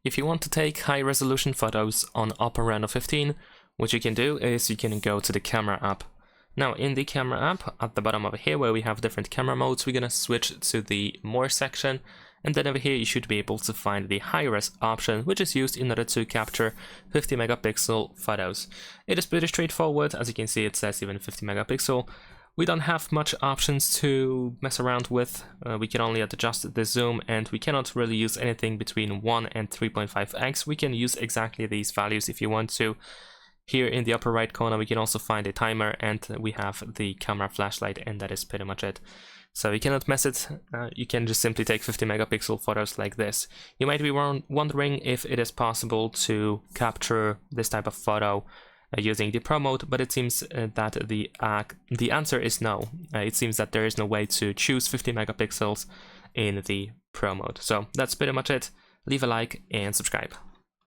If you want to take high resolution photos on OPPO Reno 15, what you can do is you can go to the camera app. Now in the camera app, at the bottom over here where we have different camera modes, we're gonna switch to the more section, and then over here you should be able to find the high res option, which is used in order to capture 50 megapixel photos. It is pretty straightforward. As you can see, it says even 50 megapixel. We don't have much options to mess around with. We can only adjust the zoom, and we cannot really use anything between 1 and 3.5x. We can use exactly these values if you want to. Here in the upper right corner we can also find a timer, and we have the camera flashlight, and that is pretty much it. So you cannot mess it, you can just simply take 50 megapixel photos like this. You might be wondering if it is possible to capture this type of photo using the Pro mode, but it seems that the answer is no. It seems that there is no way to choose 50 megapixels in the Pro mode. So that's pretty much it. Leave a like and subscribe.